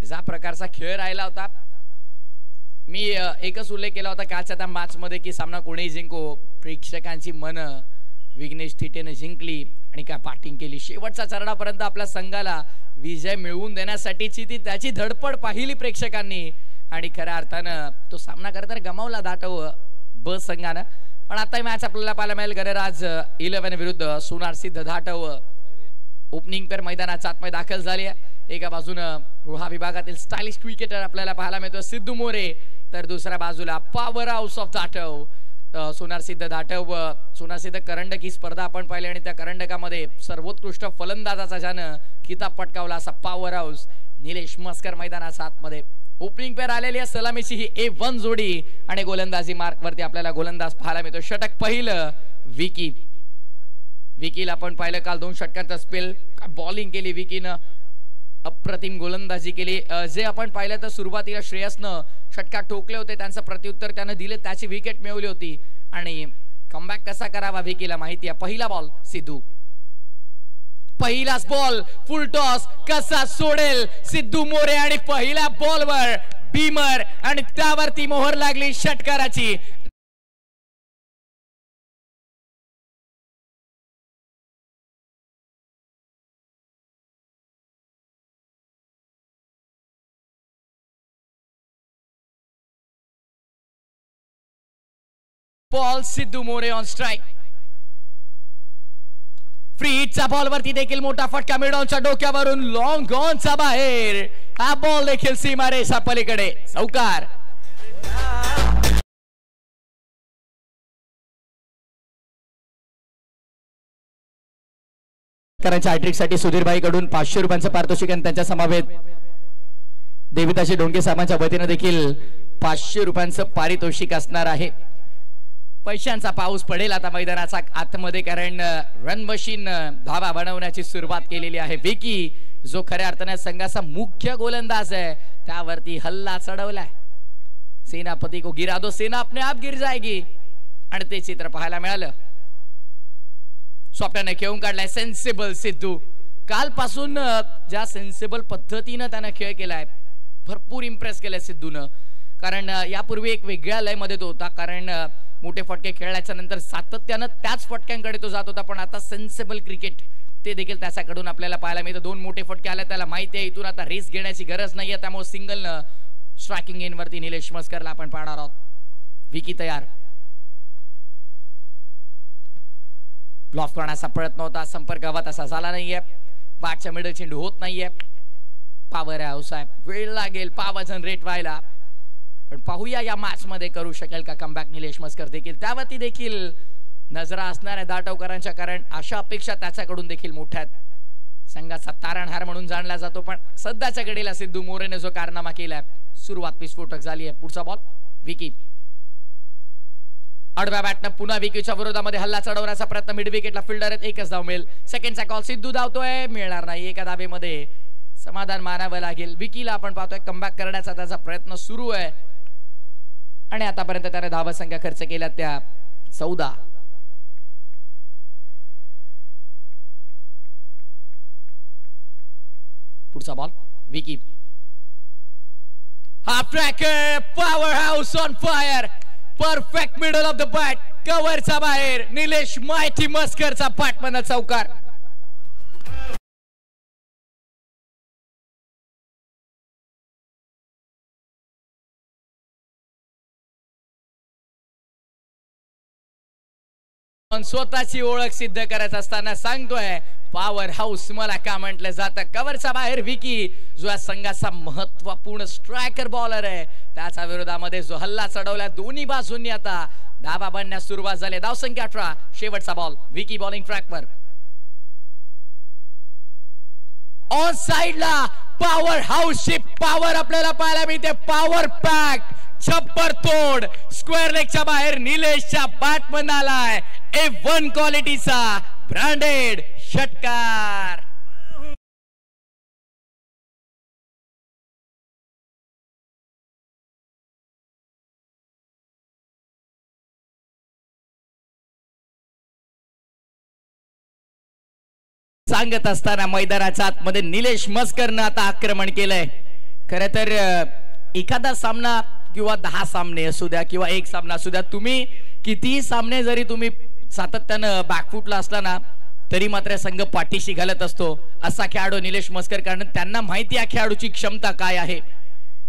ज्या प्रकारचा खेळ राहिला होता, मी एकच उल्लेख केला होता कालच्या त्या मॅच मध्ये की सामना कोणीही जिंको, प्रेक्षकांची मन विघ्नेश थिटेने जिंकली आणि काय बॅटिंग केली. शेवटच्या चरणापर्यंत आपल्या संघाला विजय मिळवून देण्यासाठीची ती त्याची धडपड पाहिली प्रेक्षकांनी आणि खऱ्या अर्थानं तो सामना करताना गमावला दाटव ब संघानं. पण आता मॅच आपल्याला पाहायला मिळेल. गरराज 11 विरुद्ध सोनार सिद्ध धाटव ओपनिंग पेअर मैदानात आतमध्ये दाखल झाली आहे. एका बाजूनं रोहा विभागातील स्टायलिश क्रिकेटर आपल्याला पाहायला मिळतो सिद्धू मोरे, तर दुसऱ्या बाजूला पॉवर हाऊस ऑफ धाटव सोनार सिद्ध धाटव. सोनार सिद्ध करंडक ही स्पर्धा आपण पाहिली आणि त्या करंडकामध्ये सर्वोत्कृष्ट फलंदाजाचा ज्यानं किताब पटकावला असा पॉवर हाऊस निलेश मस्कर मैदानाच्या आतमध्ये. ओपनिंग पेअर आलेली आहे सलामीची ही A1 जोडी आणि गोलंदाजी मार्क वरती आपल्याला गोलंदाज पाहायला मिळतो. षटक पहिलं विकीला आपण पाहिलं काल 2 षटकांचा स्पेल, बॉलिंग केली विकीनं, अप्रतिम गोलंदाजी केली. जे आपण पाहिलं तर सुरुवातीला श्रेयसनं षटकात ठोकले होते, त्यांचं प्रत्युत्तर त्यानं दिले, त्याची विकेट मिळवली होती आणि कमबॅक कसा करावा विकीला माहिती आहे. पहिला बॉल सिद्धू, पहिलाच बॉल फुल टॉस कसा सोडेल सिद्धू मोरे आणि पहिल्या बॉलवर बीमर आणि त्यावरती मोहर लागली षटकाराची. Ball Siddhu More on strike. Free हिटचा बॉल वरती देखील मोठा फटका मिडॉनच्या डोक्यावरून लॉंग ऑनचा बाहेर. हा बॉल देखील सीमारेषा पलीकडे चौकार. करायच्या हॅट्रिक साठी सुधीरभाई कडून 500 रुपयांचं पारितोषिक आणि त्यांच्या समवेत देविताजी डोंगे साहेबांच्या वतीने देखील 500 रुपयांचं पारितोषिक असणार आहे. पैशांचा पाऊस पडेल आता मैदानाचा आतमध्ये, कारण रन मशीन धावा बनवण्याची सुरुवात केलेली आहे. विकी जो खऱ्या अर्थाने संघाचा मुख्य गोलंदाज आहे त्यावरती हल्ला चढवलाय. सेनापती को गिरा दो सेना अपने आप गिर जाएगी आणि ते चित्र पाहायला मिळालं. स्वप्नाने खेळून काढलाय सेन्सिबल सिद्धू. कालपासून ज्या सेन्सिबल पद्धतीने त्याने खेळ केलाय भरपूर इम्प्रेस केलाय सिद्धूनं. कारण यापूर्वी एक वेगळ्या लय मध्ये तो होता, कारण मोठे फटके खेळल्याच्या नंतर सातत्यानं त्याच फटक्यांकडे तो जात होता, पण आता सेन्सिबल क्रिकेट ते देखील त्याच्याकडून आपल्याला पाहायला मिळतं. 2 मोठे फटके आले, त्याला माहिती आहे इथून आता रिस्क घेण्याची गरज नाहीये, त्यामुळे सिंगलनं स्ट्रायकिंग एंड वरती निलेश मस्करला आपण पाहणार आहोत. विकी तयार, ब्लॉक करण्याचा प्रयत्न होता, संपर्क हवा तसा झाला नाहीये, बॅटच्या मिडल चेंडू होत नाहीये. पॉवर हाऊस आहे, वेळ लागेल पॉवर जनरेट व्हायला, पण पाहूया या मॅच मध्ये करू शकेल का कमबॅक निलेश मस्कर देखील. त्यावरती देखील नजरा असणार आहे दाटवकरांच्या, कारण अशा अपेक्षा त्याच्याकडून देखील मोठ्या आहेत. संघाचा तारणहार म्हणून जाणला जातो, पण सध्याच्या घडीला सिद्धू मोरेने जो कारनामा केलाय सुरुवात विस्फोटक झाली आहे. पुढचा बॉल विकी, आडव्या बॅटनं पुन्हा विकीच्या विरोधामध्ये हल्ला चढवण्याचा प्रयत्न, मिड विकेटला फिल्डर आहेत, एकच धाव मिळेल. सेकंडचा कॉल सिद्धू धावतोय, मिळणार नाही. एका धावेमध्ये समाधान मानावं लागेल. विकीला आपण पाहतोय कमबॅक करण्याचा त्याचा प्रयत्न सुरू आहे आणि आतापर्यंत त्याने धावा संख्या खर्च केल्या त्या 14. पुढचा ball Vicky, half tracker, power house on fire, perfect middle of the bat, कव्हरचा बाहेर, निलेश मायटी मस्करचा पाठमधला चौकार. स्वतःची ओळख सिद्ध करायचं असताना सांगतोय पॉवर हाऊस मला का म्हटलं जातं. कव्हरचा बाहेर विकी जो या संघाचा महत्वपूर्ण स्ट्रायकर बॉलर आहे, त्याच्या विरोधामध्ये जो हल्ला चढवला दोन्ही बाजूंनी आता धावा बनण्यास सुरुवात झाली. धावसंख्या 18. शेवटचा बॉल विकी बॉलिंग ट्रॅकवर. ऑन साइडला पॉवर हाऊसची पॉवर आपल्याला पाहायला मिळते. पॉवर पॅक, छप्पर तोड, स्क्वेअर लेगच्या बाहेर निलेशच्या बॅटमन आलाय A1 क्वालिटीचा ब्रँडेड षटकार. सांगत असताना मैदानाच्या आतमध्ये निलेश मस्करनं आता आक्रमण केलंय. खरं तर एखादा सामना किंवा 10 सामने असू द्या किंवा एक सामना असू द्या, तुम्ही कितीही सामने जरी तुम्ही सातत्यानं बॅकफुटला असला ना तरी मात्र संघ पाठीशी घालत असतो. असा खेळाडू निलेश मस्कर, कारण त्यांना माहिती आहे खेळाडूची क्षमता काय आहे.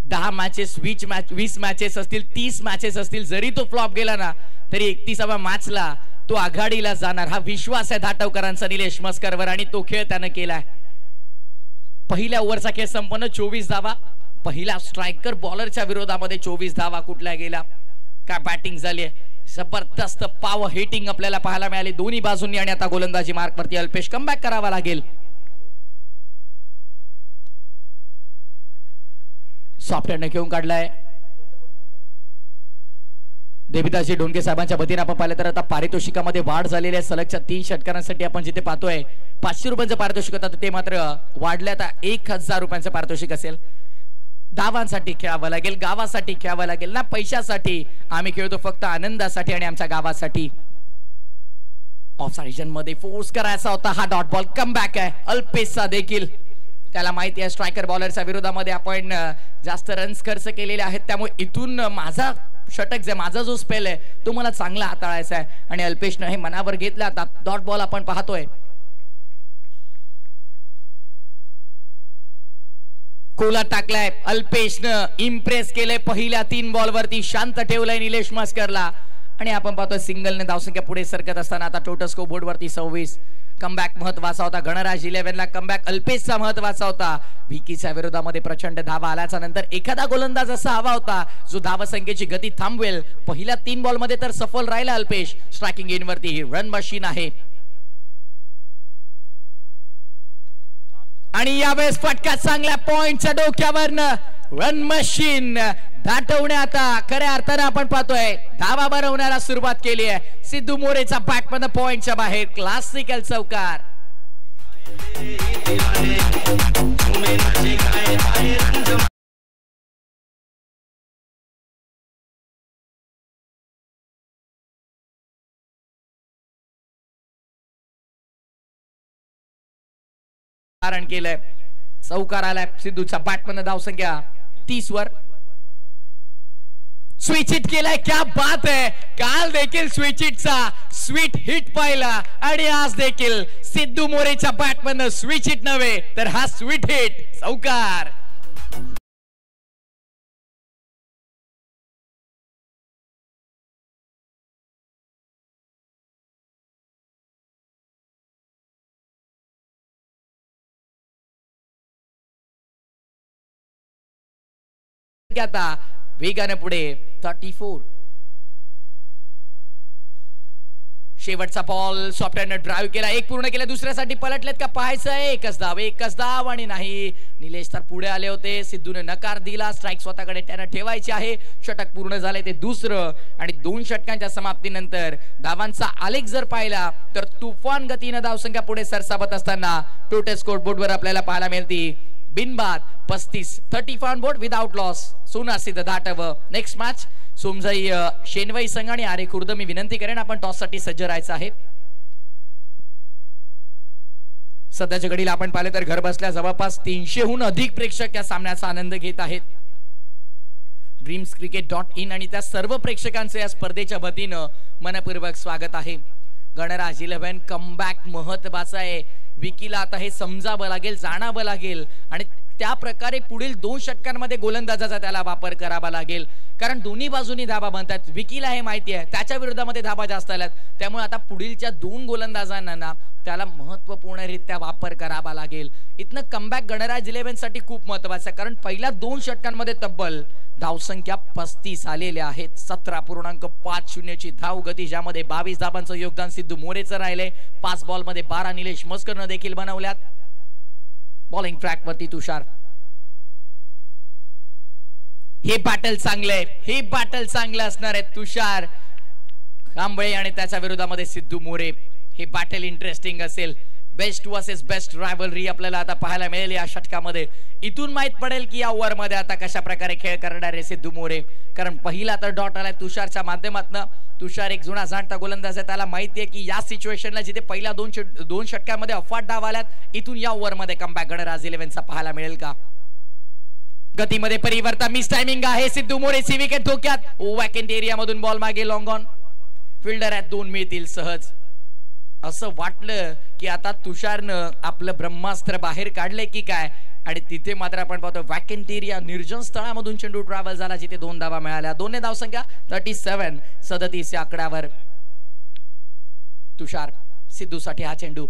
10 मॅचेस 20 मॅचेस असतील, 30 मॅचेस असतील, जरी तो फ्लॉप गेला ना तरी 31व्या मॅचला तो आघाडीला जाणार. हा विश्वास आहे धाटवकरांचा निलेश मस्करवर आणि तो खेळ त्यानं केलाय. पहिल्या ओव्हरचा खेळ संपन्न, 24 धावा. पहिला स्ट्रायकर बॉलरच्या विरोधामध्ये 24 धावा कुठल्या गेला. काय बॅटिंग झाली, जबरदस्त पॉवर हिटिंग आपल्याला पाहायला मिळाली दोन्ही बाजूंनी. आणि आता गोलंदाजी मार्क वरती अल्पेश कमबॅक करावा लागेल. सॉफ्टवेअरने घेऊन काढलाय देविदासजी ढोणके साहेबांच्या वतीने. आपण पाहिलं तर आता पारितोषिकामध्ये वाढ झालेली आहे. सलगच्या 3 षटकांसाठी आपण जिथे पाहतोय 500 रुपयांचं पारितोषिक होतं ते मात्र वाढले, आता 1000 रुपयांचं पारितोषिक असेल. धावांसाठी खेळावं लागेल, गावासाठी खेळावं लागेल ना, पैशासाठी. आम्ही खेळतो फक्त आनंदासाठी आणि आमच्या गावासाठी. ऑफ साइड मध्ये फोर्स करायचा होता हा डॉट बॉल. कमबॅक आहे अल्पेशचा देखील. त्याला माहिती आहे स्ट्रायकर बॉलरच्या विरोधामध्ये आपण जास्त रन्स खर्च केलेले आहेत, त्यामुळे इथून माझा षटक जे माझा जो स्पेल आहे तो मला चांगला हाताळायचा आहे. आणि अल्पेशनं हे मनावर घेतलं. आता डॉट बॉल आपण पाहतोय. कोला टाकलाय अल्पेशनं, इम्प्रेस केलंय पहिल्या 3 बॉलवरती. शांत ठेवलंय निलेश मस्करला. आणि आपण पाहतोय सिंगलने धावसंख्या पुढे सरकत असताना आता टोटल स्कोर बोर्ड वरती 26. कमबॅक महत्वाचा होता गणराज 11ला. कमबॅक अल्पेशचा महत्वाचा होता. विकीच्या विरोधामध्ये प्रचंड धावा आल्याच्या नंतर एखादा गोलंदाज असा हवा होता जो धावसंख्येची गती थांबवेल. पहिल्या 3 बॉलमध्ये तर सफल राहिला अल्पेश. स्ट्रायकिंग इन वरती रन मशीन आहे. आणि यावेळेस फटका चांगल्या पॉइंटच्या डोक्यावरनं रन मशीन दाटवणे. आता खऱ्या अर्थानं आपण पाहतोय धावा बनवण्याला सुरुवात केली आहे. सिद्धू मोरेचा बॅटमधनं पॉइंटच्या बाहेर क्लासिकल चौकार. केलंय चौकार आलाय. सिद्धूच्या बॅटमधनं धावसंख्या 30 वर. स्विच हिट केलाय. क्या बात है. काल देखील स्विच हिटचा स्वीट हिट पाहिला आणि आज देखील सिद्धू मोरेच्या बॅटमधनं स्विच हिट नव्हे तर हा स्वीट हिट चौकार. आता वेगाने पुढे 34. शेवटचा बॉल सॉफ्टवेअरने ड्राइव्ह केला. एक पूर्ण केला. दुसऱ्यासाठी पलटलेत का पाहायचं आहे. एकच धाव आणि नाही. निलेश तर पुढे आले होते. सिद्धूने नकार दिला. स्ट्राइक स्वतःकडे त्यानं ठेवायची आहे. षटक पूर्ण झाले ते दुसरं. आणि 2 षटकांच्या समाप्तीनंतर धावांचा आलेख जर पाहिला तर तुफान गतीने धावसंख्या पुढे सरसावत असताना टोटल स्कोर बोर्डवर आपल्याला पाहायला मिळते बिनबाद 35. 30 ऑन बोर्ड विदाउट लॉस. सोना सिद्ध धाटव. नेक्स्ट मॅच सोमजाई शेनवाई संघ आणि आरे खुर्द. मी विनंती करेन आपण टॉस साठी सज्ज राहायचं आहे. सध्याच्या घडीला आपण पाहिलं तर घर बसल्या जवळपास 300हून अधिक प्रेक्षक या सामन्याचा आनंद घेत आहेत. dreamscricket.in आणि त्या सर्व प्रेक्षकांचे या स्पर्धेच्या वतीनं मनपूर्वक स्वागत आहे. गणराज 11 कमबॅक महत्वाचा आहे. विकीला आता हे समजावं लागेल, जाणावं लागेल आणि त्या प्रकारे पुढील 2 षटकांमध्ये गोलंदाजाचा त्याला वापर करावा लागेल. कारण दोन्ही बाजूनी धाबा बनतात. विकीला हे माहिती आहे त्याच्या विरोधामध्ये धाबा जास्त आल्यात, त्यामुळे आता पुढीलच्या 2 गोलंदाजांना त्याला महत्त्वपूर्णरित्या वापर करावा लागेल. इथनं कमबॅक गणराज 11 साठी खूप महत्त्वाचं आहे. कारण पहिल्या 2 षटकांमध्ये तब्बल धावसंख्या 35 आलेल्या आहेत. 17.50 ची धाव गती, ज्यामध्ये 22 धावांचं योगदान सिद्धू मोरेचं राहिले. 5 बॉलमध्ये 12 निलेश मस्करनं देखील बनवल्यात. बॉलिंग ट्रॅक वरती तुषार. हे बॅटल चांगलंय, हे बॅटल चांगलं असणार आहे. तुषार कांबळे आणि त्याच्या विरोधामध्ये सिद्धू मोरे. हे बॅटल इंटरेस्टिंग असेल. बेस्ट वर्सेस बेस्ट रायव्हलरी आपल्याला आता पाहायला मिळेल या षटकामध्ये. इथून माहित पडेल की या ओव्हर मध्ये आता कशा प्रकारे खेळ करणार आहे सिद्धू मोरे. कारण पहिला तर डॉट आलाय तुषारच्या माध्यमातून. तुषार एक जुना जाणता गोलंदाज आहे. त्याला माहिती आहे की या सिच्युएशनला जिथे पहिल्या 2 षटकांमध्ये अफाट डाव आल्यात, इथून या ओव्हर मध्ये कमबॅक गणराज 11 चा पाहायला मिळेल का. गतीमध्ये परिवर्तन, मिस टायमिंग आहे. सिद्धू मोरेची विकेट धोक्यात. वॅकंट एरिया मधून बॉल मागे लॉंग ऑन. फिल्डर आहेत 2 मिळतील सहज. असं वाटलं की आता तुषारनं आपलं ब्रह्मास्त्र बाहेर काढले की काय, आणि तिथे मात्र आपण पाहतो वॅकंट एरिया निर्जन स्थळामधून चेंडू ट्रॅव्हल झाला, जिथे 2 धावा मिळाल्या. 2 धावसंख्या 37 या आकड्यावर. तुषार सिद्धूसाठी हा चेंडू,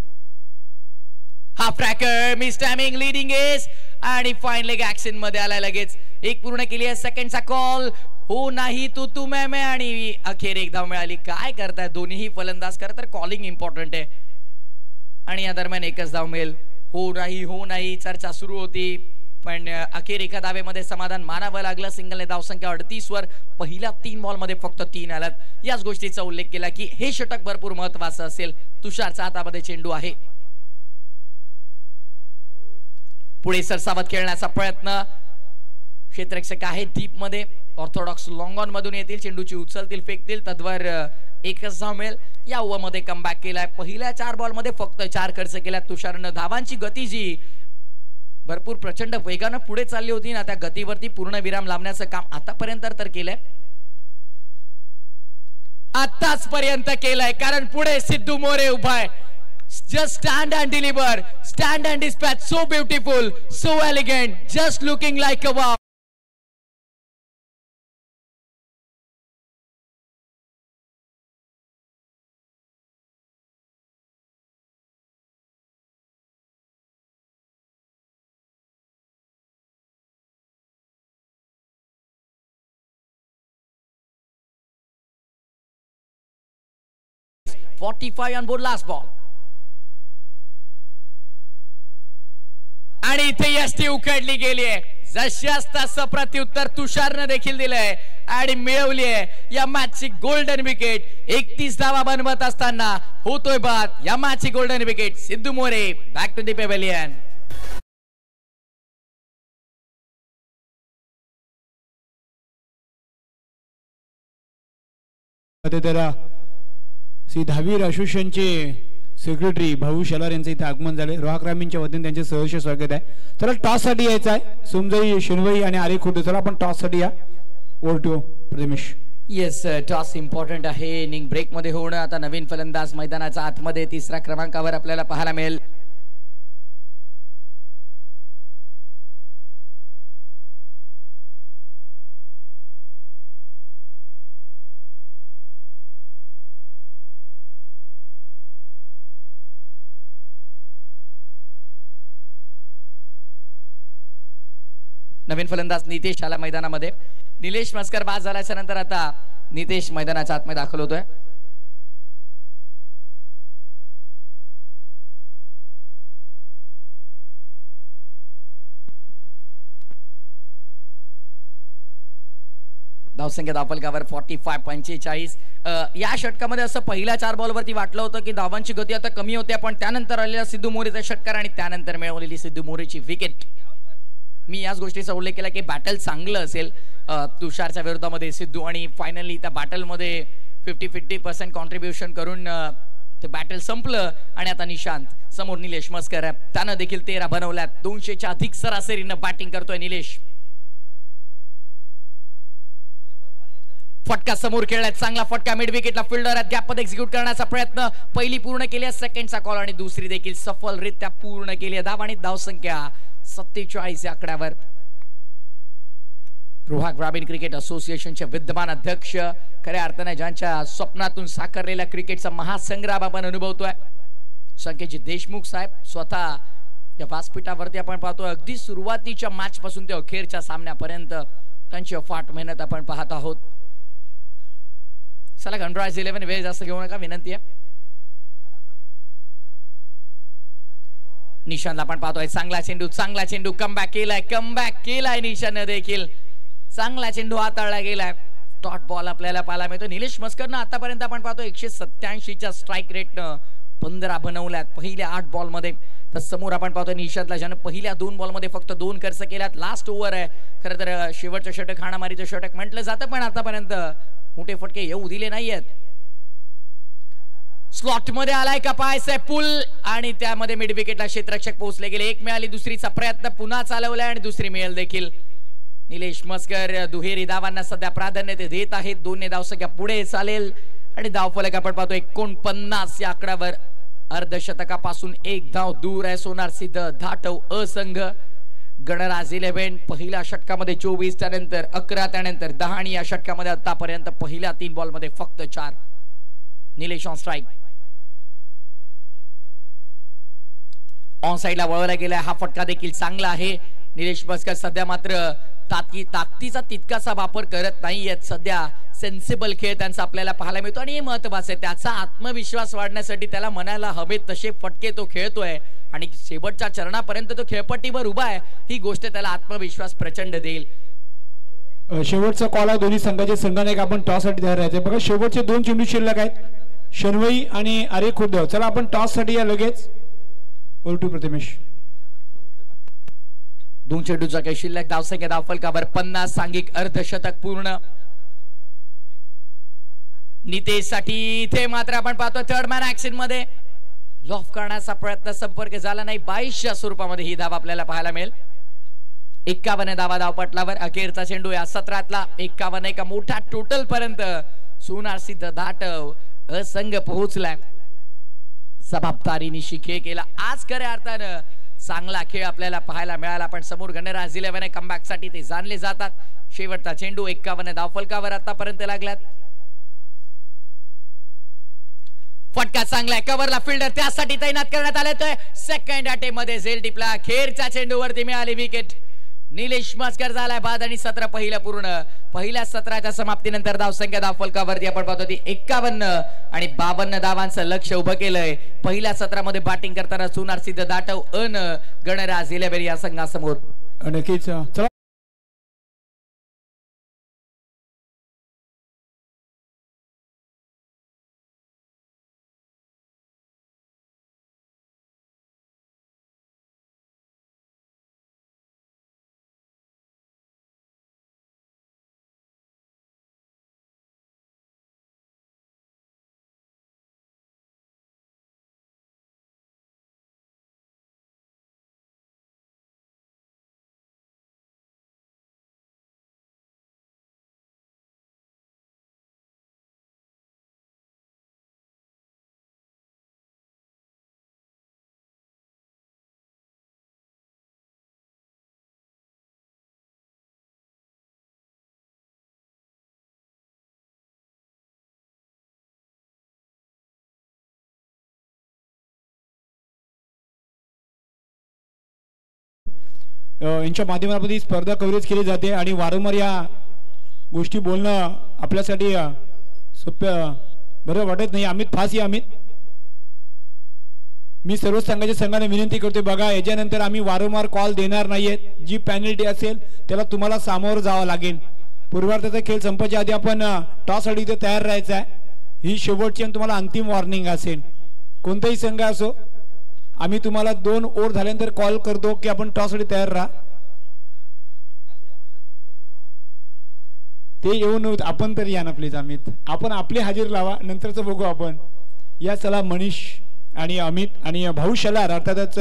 हा फ्रॅकर, मिस टायमिंग, लीडिंग एस, आणि फाईन लेग ऍक्शन मध्ये आलाय लगेच. 1 पूर्ण केली आहे. सेकंडचा कॉल हो नाही तू मैं, आणि अखेर 1 धाव मिळाली. काय करताय दोन्हीही फलंदाज, खरं तर कॉलिंग इम्पॉर्टंट आहे, आणि या दरम्यान 1च धाव मिळेल. हो नाही चर्चा सुरू होती, पण अखेर एका धावेमध्ये समाधान मानावं लागलं. सिंगलने धावसंख्या 38 वर. पहिल्या 3 बॉल मध्ये फक्त 3 आलात. याच गोष्टीचा उल्लेख केला की हे षटक भरपूर महत्वाचं असेल. तुषारच्या हातामध्ये चेंडू आहे. पुढे सरसावत खेळण्याचा प्रयत्न. क्षेत्ररक्षक आहे डीप मध्ये. ऑर्थोडॉक्स लॉंग ऑन मधून येतील, चेंडूची उचलतील, फेकतील, तद्वार 1च धाव मिळेल. या ओव्हरमध्ये कमबॅक केलाय. पहिल्या 4 बॉल मध्ये फक्त 4 खर्च केल्या तुषारनं. धावांची गती जी भरपूर प्रचंड वेगानं पुढे चालली होती ना, त्या गतीवरती पूर्ण विराम लावण्याचं काम आतापर्यंत तर केलंय, आताच पर्यंत केलंय. कारण पुढे सिद्धू मोरे उभा आहे. Just stand and deliver, stand and dispatch, so beautiful, so elegant, just looking like a wow. .45 on board last ball. आणि इथे यष्टी उकडली गेली आहे. जशास तसं प्रत्युत्तर तुषारनं देखील दिलंय आणि मिळवली आहे या मॅचची गोल्डन विकेट. 31 धावा बनवत असताना होतोय बाद या मॅचची golden wicket. Siddhu More back to the pavilion. Shri Dhavir असोसिएशनचे सेक्रेटरी भाऊ शेलार यांचे इथे आगमन झाले. रोहाक्रामींच्या वतीने त्यांचे सहर्ष स्वागत आहे. चला टॉस साठी यायचं आहे. सोमजाई, शेनवाई आणि आरे खुर्द. चला आपण टॉस साठी या. Over to Pramesh. Yes, toss important आहे. इनिंग ब्रेक मध्ये होणं. आता नवीन फलंदाज मैदानाच्या आतमध्ये 3ऱ्या क्रमांकावर आपल्याला पाहायला मिळेल. नवीन फलंदाज नितेश आला मैदानामध्ये. निलेश मस्कर बाद झाल्याच्या नंतर आता नितेश मैदानाच्या आतमध्ये दाखल होतोय. धावसंख्या धावफलकावर 45-45. या षटकामध्ये असं पहिल्या 4 बॉलवरती वाटलं होतं की धावांची गती आता कमी होते, पण त्यानंतर आलेला सिद्धू मोरेचा षटकार आणि त्यानंतर मिळवलेली सिद्धू मोरेची विकेट. मी याच गोष्टीचा उल्लेख केला की बॅटल चांगलं असेल तुषारच्या विरोधामध्ये सिद्धू, आणि फायनली त्या बॅटलमध्ये 50-50% कॉन्ट्रीब्युशन करून ते बॅटल संपलं. आणि आता निशांत समोर निलेश मस्कर, त्यानं देखील 13 बनवल्यात. 200च्या अधिक सरासरीनं बॅटिंग करतोय निलेश. फटका समोर खेळलाय, चांगला फटका मिड विकेटला. फिल्डर गॅप मध्ये एक्झिक्यूट करण्याचा प्रयत्न. पहिली पूर्ण केली आहे. सेकंडचा कॉल आणि दुसरी देखील सफलरित्या पूर्ण केली आहे. धाव आणि धावसंख्या 47 या आकड्यावर. रोहा ग्रामीण क्रिकेट असोसिएशनचे विद्यमान अध्यक्ष, खऱ्या अर्थाने ज्यांच्या स्वप्नातून साकारलेल्या क्रिकेटचा महासंग्राम आपण अनुभवतोय, संकेतजी देशमुख साहेब स्वतः या व्यासपीठावरती आपण पाहतोय. अगदी सुरुवातीच्या मॅच पासून ते अखेरच्या सामन्यापर्यंत त्यांची अफाट मेहनत आपण पाहत आहोत. चला गणराज 11 वेळ जास्त घेऊ नका, विनंती आहे. निशांत आपण पाहतोय. चांगला चेंडू कमबॅक केलाय निशांत देखील. चांगला चेंडू हाताळला गेलाय. डॉट बॉल आपल्याला पाहायला मिळतो. निलेश मस्करनं आतापर्यंत आपण पाहतो 187च्या स्ट्राईक रेटनं 15 बनवल्यात पहिल्या 8 बॉल मध्ये. तर समोर आपण पाहतोय निशांतला, ज्यानं पहिल्या 2 बॉल मध्ये फक्त 2 खर्च केल्यात. लास्ट ओव्हर आहे खरं तर शेवटचं षटक हाणामारीचं षटक म्हटलं जातं, पण आतापर्यंत मोठे फटके येऊ दिले नाहीयेत. स्लॉट मध्ये आलाय का पाहायचंय पुल, आणि त्यामध्ये मिड विकेटला क्षेत्ररक्षक पोहोचले गेले. 1 मिळाली, दुसरीचा प्रयत्न पुन्हा चालवलाय आणि दुसरी मिळेल देखील. निलेश मस्कर दुहेरी धावांना सध्या प्राधान्य ते देत आहेत. 2 धावसंख्या पुढे चालेल आणि धावफलक आपण पाहतो 49 या आकड्यावर. अर्धशतकापासून 1 धाव दूर आहे सोनार सिद्ध धाटव असंघ. गणराज 11 पहिल्या षटकामध्ये 24 त्यानंतर 11 त्यानंतर 10 आणि या षटकामध्ये आतापर्यंत पहिल्या 3 बॉलमध्ये फक्त 4. Nilesh on strike. ऑन साइडला वळवला गेला. हा फटका देखील चांगला आहे. निलेश मस्कर सध्या मात्र ताकदीचा तितकासा वापर करत नाहीयेत. सध्या सेन्सिबल खेळ त्यांचा आपल्याला पाहायला मिळतो आणि हे महत्त्वाचं आहे. त्याचा आत्मविश्वास वाढण्यासाठी त्याला मनाला हवे तसे फटके तो खेळतोय आणि शेवटच्या चरणापर्यंत तो खेळपट्टीवर उभा आहे. ही गोष्ट त्याला आत्मविश्वास प्रचंड देईल. शेवटचा कॉल आहे दोन्ही संघाचे. संघाने आपण टॉस साठी तयार राहायचे. बघा शेवटचे 2 चेंडू शिल्लक आहेत. शनवई आणि आरे खुर्द. चला आपण टॉस साठी या लगेच. ओल्टू प्रथमेश. 2 चेंडूचा काही शिल्लक. धावसंख्या धावफलकावर 50. सांघिक अर्धशतक पूर्ण. नितेश साठी इथे मात्र आपण पाहतो थर्ड मॅन ऍक्शन मध्ये लॉफ करण्याचा प्रयत्न संपर्क झाला नाही. 22च्या स्वरूपामध्ये ही धाव आपल्याला पाहायला मिळेल. 51 धावा धावपटलावर. अखेरचा चेंडू या सत्रातला 51 एका मोठा टोटल पर्यंत सोनार सिद्ध धाटव असंघ पोहोचलाय. जबाबदारीने खेळ केला आज. खऱ्या अर्थानं चांगला खेळ आपल्याला पाहायला मिळाला. पण समोर गणराज 11 कमबॅक साठी ते जाणले जातात. शेवटचा चेंडू 51 धावफलकावर आतापर्यंत लागल्यात. फटका चांगला आहे. कव्हरला फिल्डर त्यासाठी तैनात करण्यात आले. सेकंड अटेम्प्ट मध्ये झेल टिपला. अखेरच्या चेंडूवरती मिळाली विकेट. निलेश मस्कर झालाय बाद आणि सत्र पहिलं पूर्ण. पहिल्या सत्राच्या समाप्तीनंतर धावसंख्या धावफलकावरती आपण पाहतो ती 51 आणि 52 धावांचं लक्ष उभं केलंय. पहिल्या सत्रामध्ये बॅटिंग करताना सोनार सिद्ध धाटव अन गणराज 11 या संघासमोर. नक्कीच. यांच्या माध्यमातून ही स्पर्धा कव्हरेज केली जाते आणि वारंवार या गोष्टी बोलणं आपल्यासाठी सोपं बरं वाटत नाही. अमित फास या. अमित, मी सर्व संघाने विनंती करतोय बघा याच्यानंतर आम्ही वारंवार कॉल देणार नाहीये. जी पेनल्टी असेल त्याला तुम्हाला सामोरं जावं लागेल. पूर्वार्धाचा खेळ संपायच्या आधी आपण टॉस साठी इथे तयार राहायचं आहे. ही शेवटची आणि तुम्हाला अंतिम वॉर्निंग असेल. कोणताही संघ असो आम्ही तुम्हाला 2 ओव्हर झाल्यानंतर कॉल करतो की आपण टॉस साठी तयार राहा. ते येऊन आपण तरी या ना प्लीज. अमित, आपण आपली हजेरी लावा, नंतरच बघू आपण. या चला मनीष आणि अमित आणि भाऊ शलार अर्थातच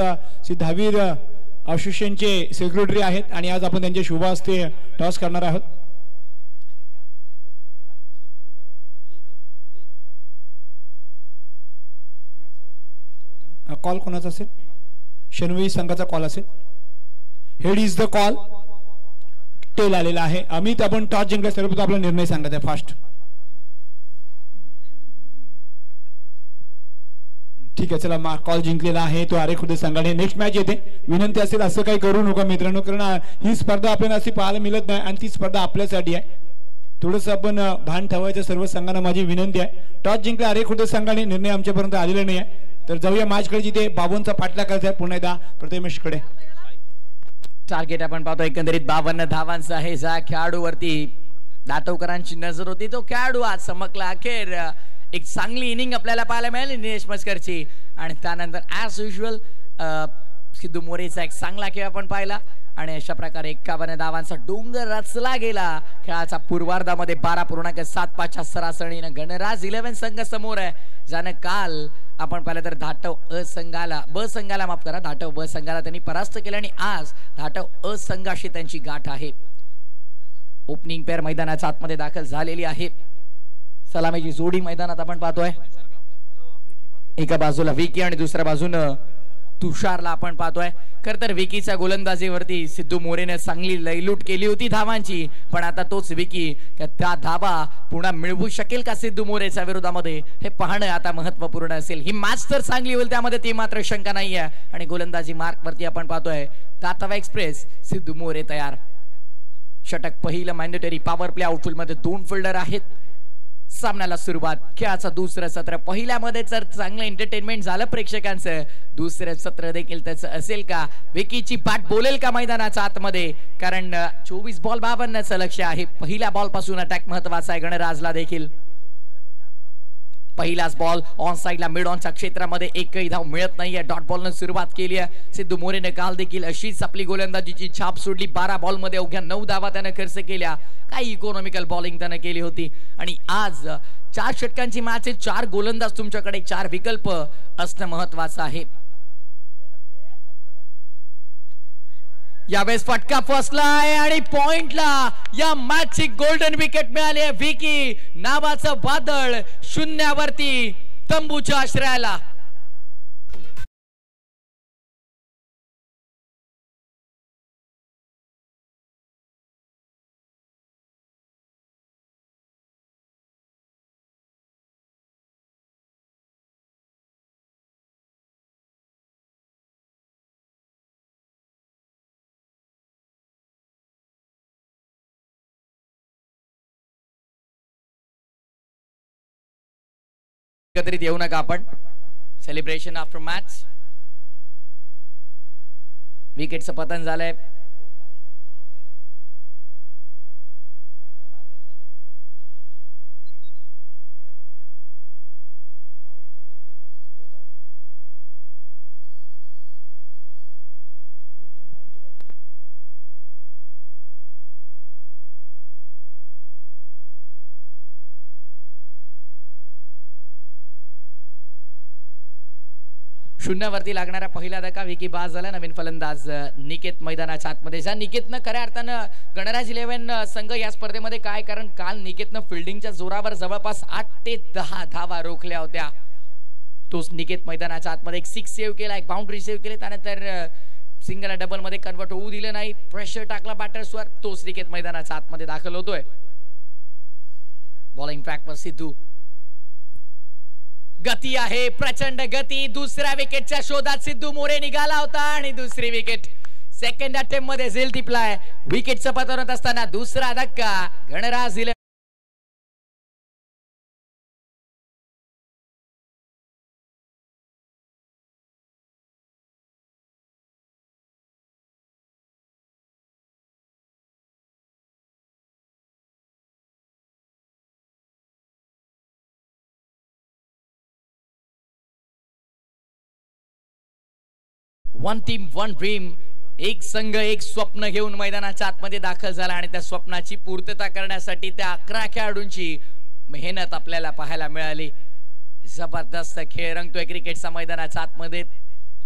सिद्धावीर असोसिएशनचे सेक्रेटरी आहेत आणि आज आपण त्यांच्या शुभ हस्ते टॉस करणार आहोत. कॉल कोणाचा असेल? शनवी संघाचा कॉल असेल. Head is the call. Tail आलेला आहे. अमित, आपण टॉस जिंकल्या सर्वप्रथम आपला निर्णय सांगायचा आहे फास्ट. ठीक आहे चला, कॉल जिंकलेला आहे तो आरे खुर्द संघाने. नेक्स्ट मॅच येते. विनंती असेल असं काही करू नका मित्रांनो, कारण ही स्पर्धा आपल्याला अशी पाहायला मिळत नाही आणि ती स्पर्धा आपल्यासाठी आहे. थोडंसं आपण भान ठेवायचं सर्व संघांना माझी विनंती आहे. टॉस जिंकला आरे खुर्द संघाने. निर्णय आमच्यापर्यंत आलेला नाही आहे. तर जाऊया मॅचकडे जिथे 52चा पाठला करायचा आहे पुन्हा एकदा प्रथमेशकडे. टार्गेट आपण पाहतो एकंदरीत 52 धावांचा आहे. ज्या खेळाडूवरती दाटवकरांची नजर होती तो खेळाडू आज चमकला. अखेर एक चांगली इनिंग आपल्याला पाहायला मिळाली निलेश मस्करची आणि त्यानंतर ॲज युजल सिद्धू मोरेचा एक चांगला खेळ आपण पाहिला आणि अशा प्रकारे 51 धावांचा डोंगर रचला गेला. खेळाचा पूर्वार्धामध्ये 12.75च्या सरासरीनं गणराज 11 संघ समोर आहे. ज्यानं काल आपण पाहिलं तर धाटव ब संघाला धाटव ब संघाला त्यांनी परास्त केलं आणि आज धाटव अ संघाशी त्यांची गाठ आहे. ओपनिंग पेअर मैदानाच्या आतमध्ये दाखल झालेली आहे. सलामीची जोडी मैदानात आपण पाहतोय. एका बाजूला विकी आणि दुसऱ्या बाजूनं तुषारला आपण पाहतोय. खर तर विकीच्या गोलंदाजीवरती सिद्धू मोरेने चांगली लयलूट केली होती धावांची, पण आता तोच विकी त्या धावा पुन्हा मिळवू शकेल का सिद्धू मोरेच्या विरोधामध्ये हे पाहणं आता महत्वपूर्ण असेल. ही मॅच तर चांगली होईल त्यामध्ये ती मात्र शंका नाहीये. आणि गोलंदाजी मार्क वरती आपण पाहतोय दातवा एक्सप्रेस सिद्धू मोरे तयार. षटक पहिलं मॅन्डेटरी पॉवर प्ले. आउटफील्ड मध्ये 2 फिल्डर आहेत. सामन्याला सुरुवात. खेळाचं दुसरं सत्र. पहिल्यामध्ये जर चांगलं एंटरटेनमेंट झालं प्रेक्षकांचं, दुसरं सत्र देखील त्याचं असेल का? विकीची बॅट बोलेल का मैदानाच्या आतमध्ये? कारण 24 बॉल 52चं लक्ष आहे. पहिल्या बॉल पासून अटॅक महत्वाचा आहे गणराजला देखील. पहिलाच बॉल ऑन साइडला मिड ऑनच्या क्षेत्रामध्ये एकही धाव मिळत नाहीये. डॉट बॉलने सुरुवात केली आहे सिद्धू मोरेने. काल देखील अशीच आपली गोलंदाजीची छाप सोडली. 12 बॉल मध्ये अवघ्या 9 धावा त्याने खर्च केल्या. काही इकॉनॉमिकल बॉलिंग त्याने केली होती. आणि आज 4 षटकांची मॅच आहे. 4 गोलंदाज तुमच्याकडे, 4 विकल्प असणं महत्वाचं आहे. यावेळेस फटका फसलाय आणि पॉइंटला या मॅचची गोल्डन विकेट मिळाली आहे. विकी नावाचं वादळ शून्यावरती तंबूच्या आश्रयाला. एकत्रित येऊ नका आपण. Celebration after match. विकेटचं पतन झालंय. शून्यावरती लागणारा पहिला धक्का. विकी बाद झाला. नवीन फलंदाज निकेत मैदानाच्या आतमध्ये. ज्या निकेतनं खऱ्या अर्थानं गणराज 11 संघ या स्पर्धेमध्ये काय, कारण काल निकेतनं फिल्डिंगच्या जोरावर जवळपास 8 ते 10 धावा रोखल्या होत्या. तोच निकेत मैदानाच्या आतमध्ये एक 6 सेव्ह केला, एक बाउंड्री सेव्ह केली. त्यानंतर सिंगल डबल मध्ये कन्वर्ट होऊ दिलं नाही. प्रेशर टाकला बॅटर्सवर. तोच निकेत मैदानाच्या आतमध्ये दाखल होतोय. बॉलिंग ट्रॅकवर सिद्धू. गती आहे, प्रचंड गती. दुसऱ्या विकेटच्या शोधात सिद्धू मोरे निघाला होता आणि दुसरी विकेट सेकंड अटेम्प्ट मध्ये झेल टिपलाय. विकेटचं पतन होत असताना दुसरा धक्का. गणराज वन टीम वन ड्रीम. एक संघ एक स्वप्न घेऊन मैदानाच्या आतमध्ये दाखल झाला आणि त्या स्वप्नाची पूर्तता करण्यासाठी त्या 11 खेळाडूंची मेहनत आपल्याला पाहायला मिळाली. जबरदस्त खेळ रंगतोय क्रिकेटचा मैदानाच्या आतमध्ये.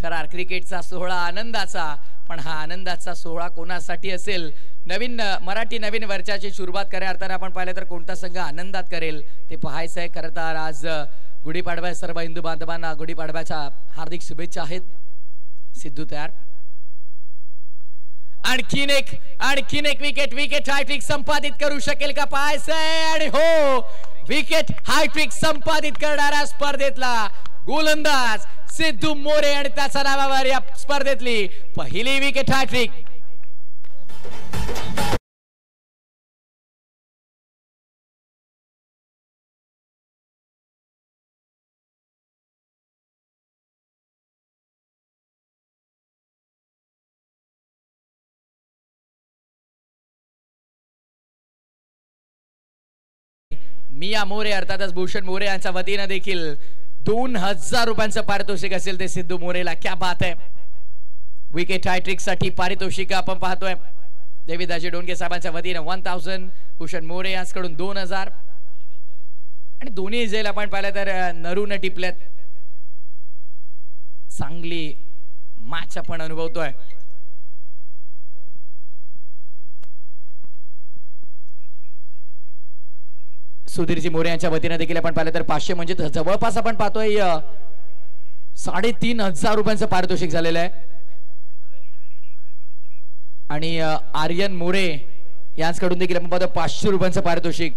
थरार क्रिकेटचा सोहळा आनंदाचा. पण हा आनंदाचा सोहळा कोणासाठी असेल? नवीन मराठी नवीन वर्षाची सुरुवात खऱ्या अर्थाने आपण पाहिलं तर कोणता संघ आनंदात करेल ते पाहायचं आहे. खरं तर आज गुढीपाडवा. सर्व हिंदू बांधवांना गुढीपाडव्याच्या हार्दिक शुभेच्छा आहेत. सिद्धू तयार. आणखीन एक विकेट हायट्रिक संपादित करू शकेल का पाहायचंय. आणि हो, विकेट हायट्रिक संपादित करणारा स्पर्धेतला गोलंदाज सिद्धू मोरे आणि त्याच्या नावावर या स्पर्धेतली पहिली विकेट हायट्रिक. मिया मोरे अर्थातच भूषण मोरे यांच्या वतीने देखील 2000 रुपयांचं पारितोषिक असेल ते सिद्धू मोरेला. क्या बात आहे. विकेट हायट्रिक साठी पारितोषिक आपण पाहतोय. देवीदाजी डोंगे साहेबांच्या वतीने 1000, भूषण मोरे यांच्याकडून 2000 आणि दोन्ही जेल आपण पाहिलं तर नरून टिपल्यात. चांगली मॅच आपण अनुभवतोय. सुधीरजी मोरे यांच्या वतीने देखील आपण पाहिलं तर 500 म्हणजे जवळपास आपण पाहतोय 3,500 रुपयांचं पारितोषिक झालेलं आहे. आणि आर्यन मोरे यांच्याकडून देखील आपण पाहतो 500 रुपयांचं पारितोषिक.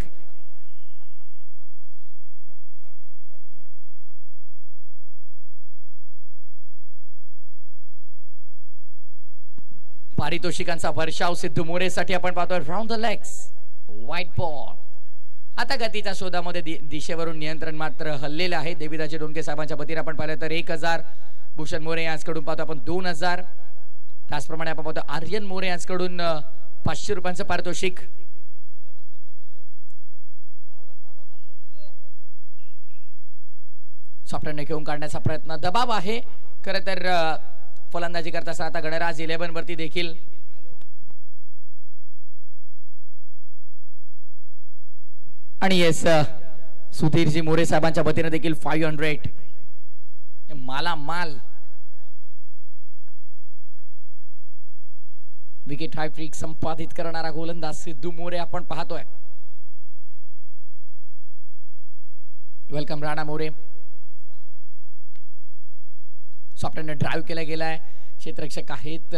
पारितोषिकांचा वर्षाव सिद्धू मोरेसाठी आपण पाहतोय. Round the legs white ball. आता गतीच्या शोधामध्ये दिशेवरून नियंत्रण मात्र हल्लेलं आहे. देवीदाजी डोणके साहेबांच्या वतीने आपण पाहिलं तर 1000 भूषण मोरे यांच्याकडून पाहतो आपण 2000. त्याचप्रमाणे आपण पाहतो आर्यन मोरे यांच्याकडून 500 रुपयांचं पारितोषिक. सॉफ्टवेअरने घेऊन काढण्याचा प्रयत्न दबाव आहे खरं तर फलंदाजी करत असताना. आता गणराज 11 वरती देखील आणि येस सुधीरजी मोरे साहेबांच्या वतीने देखील 500 माला माल. विकेट हॅट्रिक संपादित करणारा गोलंदाज सिद्धू मोरे आपण पाहतोय. वेलकम राणा मोरे. सॉफ्टवेअरने ड्राईव्ह केला गेलाय. क्षेत्ररक्षक आहेत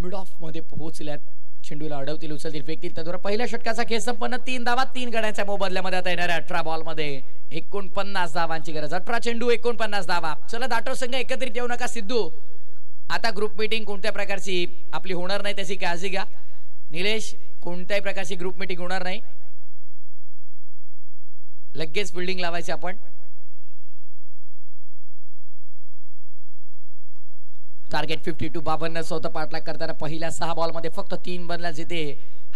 मिड ऑफ मध्ये पोहोचल्यात. चेंडूला अडवतील उचलतील फेकतील तर पहिल्या षटकाचा खेळ संपन्न. 3 धावा 3 गड्यांच्या मोबदल्यामध्ये आता येणाऱ्या 18 बॉल मध्ये 49 धावांची गरज. 18 चेंडू 49 धावा. चला दाटो संघ एकत्रित येऊ नका. सिद्धू आता ग्रुप मीटिंग कोणत्या प्रकारची आपली होणार नाही त्याची काळजी घ्या. निलेश कोणत्याही प्रकारची ग्रुप मीटिंग होणार नाही. लगेच फिल्डिंग लावायची आपण. टार्गेट 52 52 स्वतः पाठलाग करताना पहिल्या 6 बॉल मध्ये फक्त 3 बनला जिथे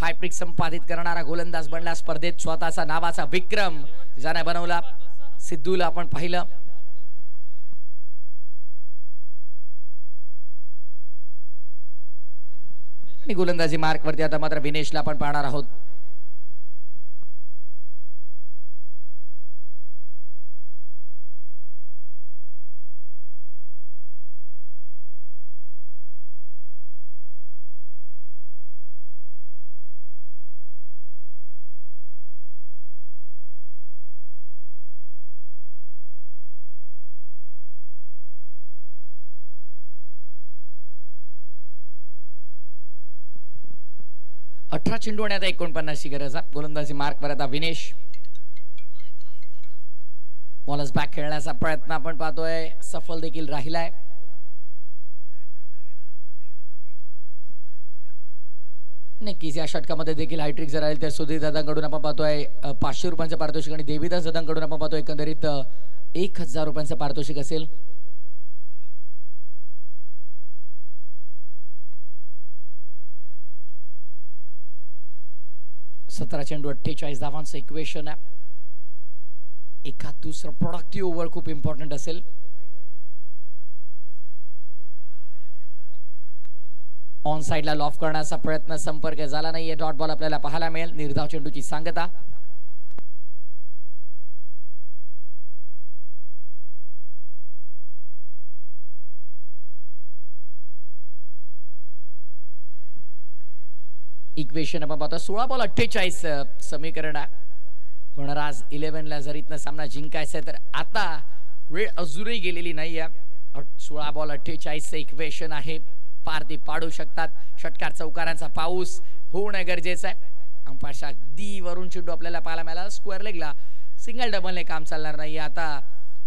हायट्रिक संपादित करणारा गोलंदाज बनला. स्पर्धेत स्वतःचा नावाचा विक्रम ज्याने बनवला सिद्धूला आपण पाहिलं. आणि गोलंदाजी मार्क वरती आता मात्र विनेशला आपण पाहणार आहोत. चेंडू आणि आता 49 ची गरज आहे. गोलंदाजी मार्क वर आता विनेश. बॉलर्स बॅक खेळण्याचा प्रयत्न आपण पाहतोय सफल देखील राहिलाय. नक्कीच या षटकामध्ये देखील हायट्रिक जर राहील तर सुधीर दादांकडून आपण पाहतोय 500 रुपयांचं पारितोषिक आणि देवीदास दादांकडून आपण पाहतोय एकंदरीत 1000 रुपयांचं पारितोषिक असेल. सतरा चेंडू 48 धावांचं इक्वेशन आहे. एखाद दुसरं प्रोडक्टिव्ह ओव्हर खूप इम्पॉर्टंट असेल. ऑन साइडला लॉफ करण्याचा प्रयत्न संपर्क झाला नाहीये. डॉट बॉल आपल्याला पाहायला मिळेल. निर्धाव चेंडूची सांगता. इक्वेशन आपण पाहतो 16 बॉल 48 समीकरण. गणराज 11 ला जर इथनं सामना जिंकायचा तर आता वेळ अजूनही गेलेली नाहीये. 16 बॉल 48 इक्वेशन आहे. पार ते पाडू शकतात. षटकार चौकारांचा पाऊस होणं गरजेचं आहे. अंपायरच्या अगदी वरून चेंडू आपल्याला पाहायला मिळाला. स्क्वेअर लेगला सिंगल डबलने काम चालणार नाहीये. आता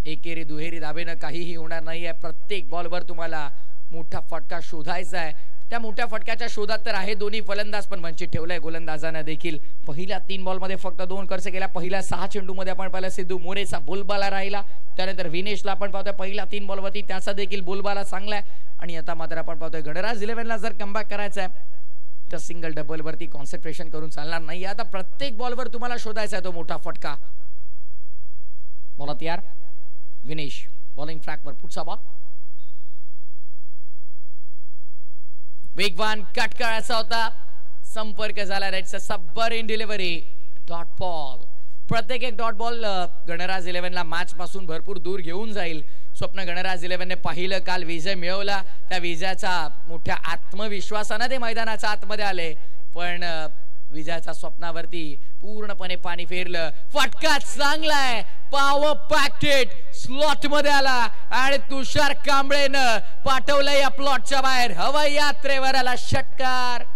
एकेरी दुहेरी धाबेनं काहीही होणार नाहीये. प्रत्येक बॉलवर तुम्हाला मोठा फटका शोधायचा आहे. त्या मोठ्या फटक्याच्या शोधात तर आहे दोन्ही फलंदाज पण वंचित ठेवलाय. गोलंदाजानं देखील पहिल्या 3 बॉल मध्ये फक्त 2 खर्च केला. पहिल्या 6 चेंडू मध्ये आपण पाहिलं सिद्धू मोरेचा बोलबाला राहिला. त्यानंतर विनेशला आपण पाहतोय पहिल्या 3 बॉल वरती त्याचा देखील बोलबाला चांगला आहे. आणि आता मात्र आपण पाहतोय गणराज 11 ला जर कमबॅक करायचा आहे तर सिंगल डबल वरती कॉन्सन्ट्रेशन करून चालणार नाही. आता प्रत्येक बॉलवर तुम्हाला शोधायचा आहे तो मोठा फटका. बॉल तयार. विनेश बॉलिंग ट्रॅकवर. पुढचा बॉल वेगवान कट करायचा होता. संपर्क झाला. राईटचा सब्बर इन डिलिव्हरी. Dot ball. प्रत्येक एक डॉट बॉल गणराज 11 ला मॅच पासून भरपूर दूर घेऊन जाईल. स्वप्न गणराज 11 ने पाहिलं. काल विजय मिळवला. त्या विजयाचा मोठ्या आत्मविश्वासाने ते मैदानाच्या आतमध्ये आले. पण विजयाच्या स्वप्नावरती पूर्णपणे पाणी फेरलं. फटका चांगलाय, पॉवर पॅक्टेड स्लॉट मध्ये आला आणि तुषार कांबळेनं पाठवलं या प्लॉटच्या बाहेर. हवाई यात्रेवर आला षटकार.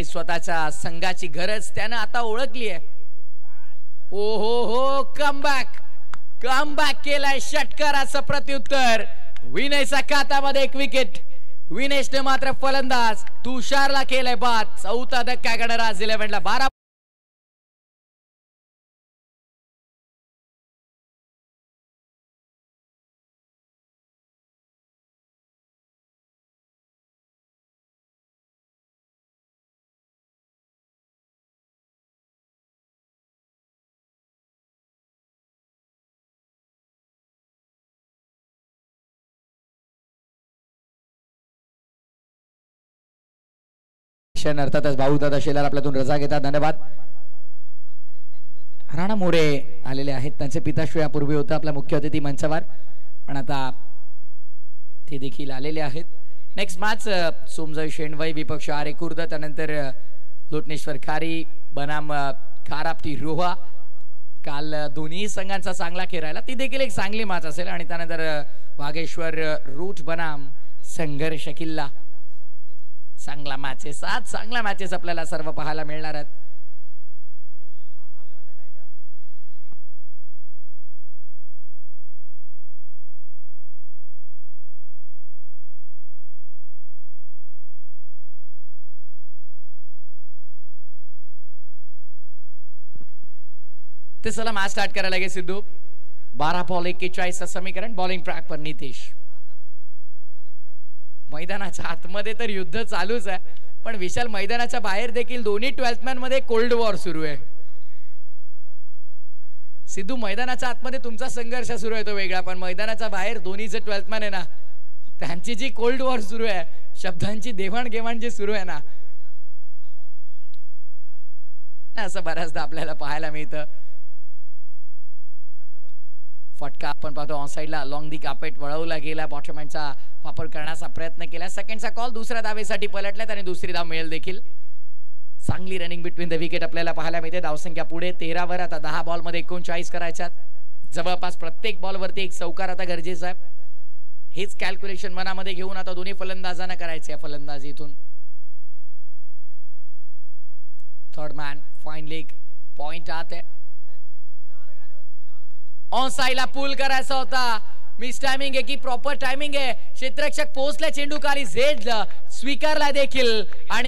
स्वतःच्या संघाची गरज त्यानं आता ओळखली आहे. ओ हो कमबॅक केलाय षटकाराचं प्रत्युत्तर. विनयच्या खात्यामध्ये एक विकेट. विनेशने मात्र फलंदाज तुषारला केलाय बाद. चौथा धक्का गणराज 11ला 12. अर्थातच भाऊदादा शेलार आपल्यातून रजा घेतात. धन्यवाद. राणा मोरे आलेले आहेत. त्यांचे पिताश्री यापूर्वी होतं आपला मुख्य अतिथी मंचावर, पण आता ते देखील आलेले आहेत. नेक्स्ट मॅच सोमजय शेणवई विपक्ष आरे खुर्द, त्यानंतर लोटनेश्वर खारी बनाम खारापटी रोहा. काल दोन्ही संघांचा चांगला खेळ राहिला, ती देखील एक चांगली मॅच असेल. आणि त्यानंतर वागेश्वर रूट बनाम संघर्ष किल्ला. चांगला मॅचेस, आज चांगला मॅचेस आपल्याला सर्व पाहायला मिळणार आहेत. ते चला मॅच स्टार्ट करायला गे सिद्धू. 12 बॉल 41 समीकरण. बॉलिंग ट्रॅक पर नितेश. मैदानाच्या आतमध्ये तर युद्ध चालूच आहे, पण विशाल मैदानाच्या बाहेर देखील दोन्ही 12th मॅन मध्ये कोल्ड वॉर सुरू आहे. सिद्धू, मैदानाच्या आतमध्ये तुमचा संघर्ष सुरू आहे तो वेगळा, पण मैदानाच्या बाहेर दोन्ही जे 12th मॅन आहे ना, त्यांची जी कोल्ड वॉर सुरू आहे, शब्दांची देवाणघेवाण जी सुरू आहे ना, असं बऱ्याचदा आपल्याला पाहायला मिळतं. फटका आपण पाहतो ऑन साइडला लॉंग दी कापेट वळवला गेला. बॉटमॅनचा वापर करण्याचा प्रयत्न केला. सेकंडचा कॉल दुसऱ्या धावेसाठी पलटल्यात आणि दुसरी धाव मिळेल देखील. चांगली रनिंग बिटवीन द विकेट आपल्याला पाहायला मिळते. धावसंख्या पुढे 13 वर. आता 10 बॉल मध्ये 39 करायच्यात. जवळपास प्रत्येक बॉलवरती एक चौकार आता गरजेचा आहे. हेच कॅल्क्युलेशन मनामध्ये घेऊन आता दोन्ही फलंदाजांना करायचे आहे फलंदाजीतून. Third man fine leg point आत आहे. ऑन साइडला पूल करायचा होता. मिस टायमिंग आहे की प्रॉपर टायमिंग आहे. क्षेत्ररक्षक पोहोचला, चेंडू खाली झेड स्वीकारला देखील. आणि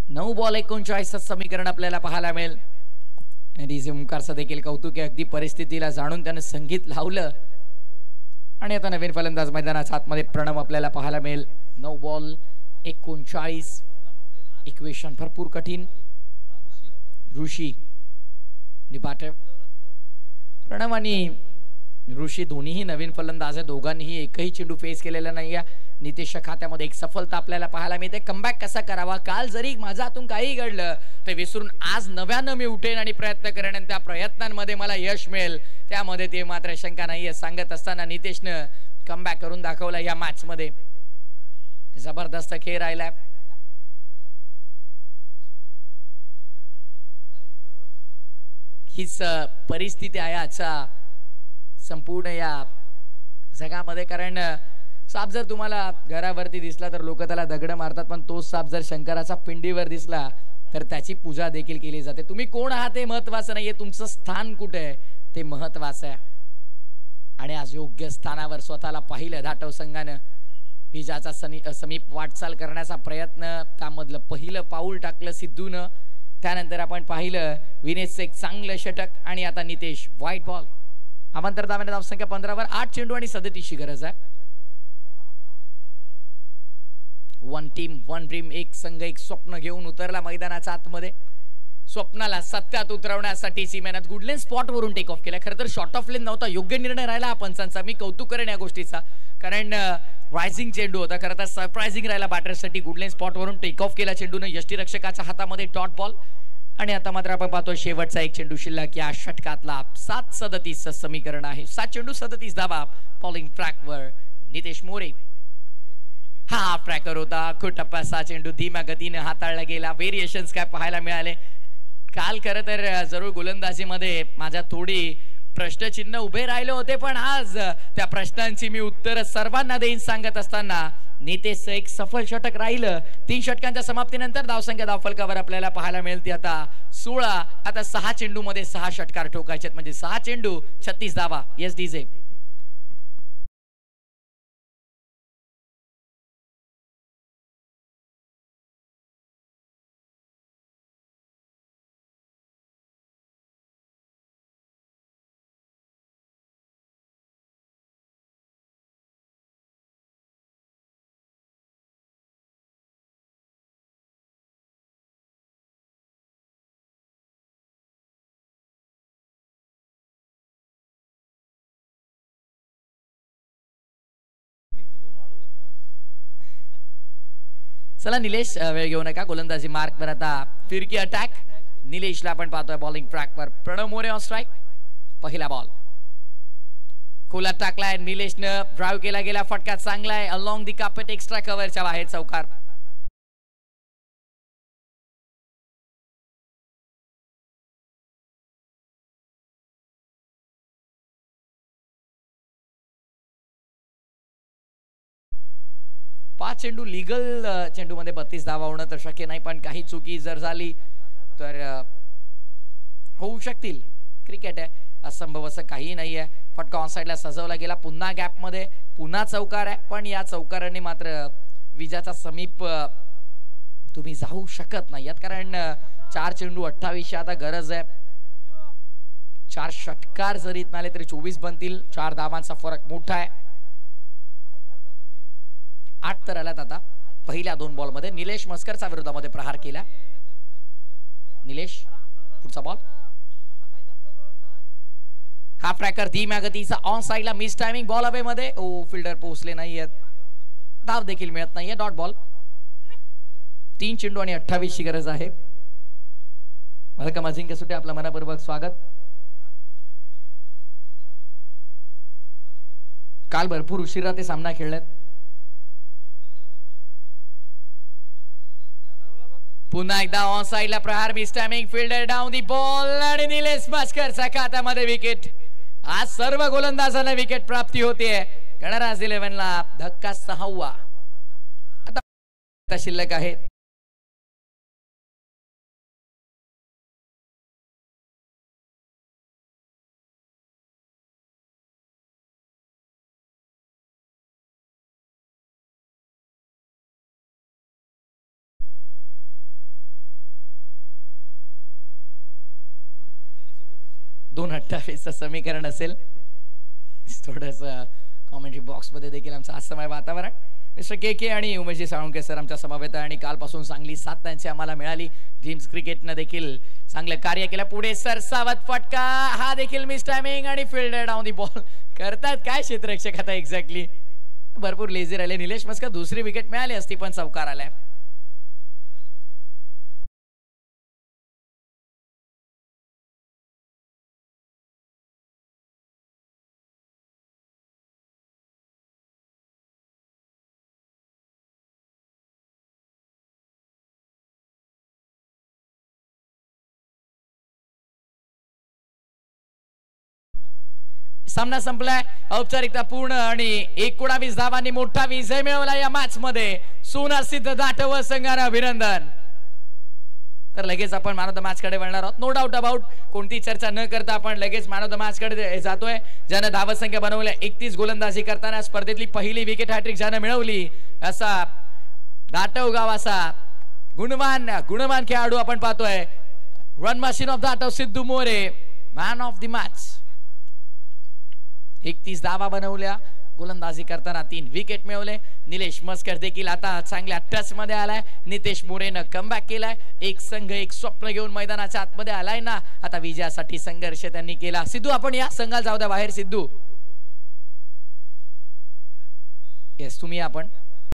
नऊ बॉल 39 समीकरण आपल्याला पाहायला मिळेल. ओंकारचं देखील कौतुक आहे. अगदी परिस्थितीला जाणून त्याने संगीत लावलं. आणि आता नवीन फलंदाज मैदानाच्या आतमध्ये प्रणव आपल्याला पाहायला मिळेल. 9 बॉल 39. इक्वेशन भरपूर कठीण. ऋषी निपाटे, प्रणव आणि ऋषी दोन्हीही नवीन फलंदाज आहे. दोघांनीही एकही चेंडू फेस केलेला नाहीये. नितेशच्या खात्यामध्ये एक सफलता आपल्याला पाहायला मिळते. कमबॅक कसा करावा, काल जरी माझ्या हातून काही घडलं ते विसरून आज नव्यानं मी उठेन आणि प्रयत्न करेन आणि त्या प्रयत्नांमध्ये मला यश मिळेल, त्यामध्ये ते मात्र शंका नाहीये. सांगत असताना नितेशनं कमबॅक करून दाखवला या मॅच मध्ये. जबरदस्त खेळ राहिलाय. हीच परिस्थिती आहे आजच्या संपूर्ण या जगामध्ये. कारण साप जर तुम्हाला घरावरती दिसला तर लोक त्याला दगड मारतात, पण तोच साप जर शंकराच्या पिंडीवर दिसला तर त्याची पूजा देखील केली जाते. तुम्ही कोण आहात हे महत्वाचं नाहीये, तुमचं स्थान कुठे आहे ते महत्वाचं आहे. आणि आज योग्य स्थानावर स्वतःला पाहिलं धाटव संघानं. विजाचा समीप वाटचाल करण्याचा प्रयत्न, त्यामधलं पहिलं पाऊल टाकलं सिद्धूनं. त्यानंतर आपण पाहिलं विनेशचं एक चांगलं षटक. आणि आता नितेश व्हाईट बॉल. अवांतर धावांनी धावसंख्या 15 वर. 8 चेंडू आणि 37ची गरज आहे. वन टीम वन ड्रीम, एक संघ एक स्वप्न घेऊन उतरला मैदानाच्या आतमध्ये. स्वप्नाला सत्यात उतरवण्यासाठीची मेहनत. गुडलेन स्पॉट वरून टेक ऑफ केला. खरं तर शॉर्ट ऑफ लेन नव्हता, योग्य निर्णय राहिला पंचांचा. मी कौतुक करेन या गोष्टीचा, कारण रायझिंग चेंडू होता. खरं तर सरप्राइझिंग राहिला बॅटर्ससाठी. गुडलेन स्पॉट वरून टेक ऑफ केला चेंडूने यष्टीरक्षकाच्या हातामध्ये डॉट बॉल. आणि आता मात्र आपण पाहतो शेवटचा एक चेंडू शिल्लक या षटकातला. 7-37 समीकरण आहे. 7 चेंडू 37 धावा. बॉलिंग ट्रॅकवर नितेश मोरे. हा ट्रॅकर होता. टप्प्याचा चेंडू धीम्या गतीने हाताळला गेला. व्हेरिएशन्स काय पाहायला मिळाले काल. खरं तर जरूर गोलंदाजीमध्ये माझ्या थोडी प्रश्नचिन्ह उभे राहिले होते, पण आज त्या प्रश्नांची मी उत्तर सर्वांना देईन सांगत असताना नितेशचं एक सफल षटक राहिलं. 3 षटकांच्या समाप्तीनंतर धावसंख्या धावफलकावर आपल्याला पाहायला मिळते आता 16. आता 6 चेंडू मध्ये 6 षटकार ठोकायचे, म्हणजे 6 चेंडू 36 धावा. Yes DJ. चला निलेश वेळ घेऊ नका. गोलंदाजी मार्कवर आता फिरकी अटॅक. निलेशला आपण पाहतोय बॉलिंग ट्रॅकवर. प्रणव मोरे ऑन स्ट्राइक. पहिला बॉल खोलात टाकलाय निलेशनं. ड्राइव्ह केला गेला. फटका चांगला आहे. अलॉंग दी कार्पेट एक्स्ट्रा कव्हरच्या बाहेर चौकार. पाच चेंडू लीगल चेंडू मध्ये 32 धावा होणं तर शक्य नाही, पण काही चुकी जर झाली तर होऊ शकतील. क्रिकेट आहे, असंभव असं काही नाही आहे. फटका ऑन साइडला सजवला गेला. पुन्हा गॅप मध्ये पुन्हा चौकार आहे, पण या चौकारांनी मात्र विजाचा समीप तुम्ही जाऊ शकत नाही, कारण 4 चेंडू 28 आता गरज आहे. 4 षटकार जरी आले तरी 24 बनतील. 4 धावांचा फरक मोठा आहे. 8 तर आल्यात आता पहिल्या 2 बॉल मध्ये. निलेश मस्करचा विरोधामध्ये प्रहार केला. निलेश पुढचा बॉल. हा ट्रॅकर धीम्या गतीचा ऑन साइडला. मिस टायमिंग बॉल अवे मध्ये. ओ फिल्डर पोहोचले नाहीयेत. धाव देखील मिळत नाहीये. Dot ball. 3 चेंडू आणि 28 ची गरज आहे. वेलकम अजिंक्य सुटे, आपलं मनापूर्वक स्वागत. काल भरपूर उशिरा ते सामना खेळलेत. पुन्हा एकदा ऑन साइडला प्रहार. Miss timing. Fielder down the ball आणि निलेश मस्करच्या खात्यामध्ये विकेट. आज सर्व गोलंदाजांना विकेट प्राप्ती होते. गणराज 11 ला धक्का 6वा आता शिल्लक आहे. दोन 28 समीकरण असेल. थोडस कॉमेंट्री बॉक्स मध्ये देखील आमचं असमय वातावरण. मिस्टर के आणि उमेशजी साळुंके सर आमच्या समवेत आहे आणि कालपासून चांगली साथ त्यांची आम्हाला मिळाली. ड्रीम्स क्रिकेटनं देखील चांगलं कार्य केलं. पुढे सरसावत फटका. हा देखील मिस टायमिंग आणि फिल्डर डाऊन दी बॉल. करतात काय क्षेत्ररक्षक आता एक्झॅक्टली. भरपूर लेझी राहिले. निलेश मस्कर दुसरी विकेट मिळाली असती पण चौकार आलाय. सामना संपलाय. औपचारिकता पूर्ण आणि 19 धावांनी मोठा विजय मिळवला या मॅच मध्ये. सोनार सिद्ध दाटव संघाला अभिनंदन. तर लगेच आपण मॅन ऑफ द मॅच कडे वळणार आहोत. No doubt about. कोणती चर्चा न करता आपण लगेच मॅन ऑफ द मॅच कडे जातोय. ज्यानं धावत संख्या बनवल्या 31 गोलंदाजी करताना स्पर्धेतली पहिली विकेट हॅट्रिक ज्यानं मिळवली असा दाटव गाव असा गुणवान खेळाडू आपण पाहतोय. रन मशीन ऑफ दाटव Siddhu More man of the match. 31 धावा बनवल्या, गोलंदाजी करताना 3 विकेट मिळवले. निलेश मस्कर देखील आता चांगल्या टच मध्ये आलाय. नितेश मोरेनं कमबॅक केलाय. एक संघ एक स्वप्न घेऊन मैदानाच्या आतमध्ये आलाय ना. आता विजयासाठी संघर्ष त्यांनी केला. सिद्धू आपण या संघाला जाऊ द्या बाहेर. सिद्धू येस तुम्ही आपण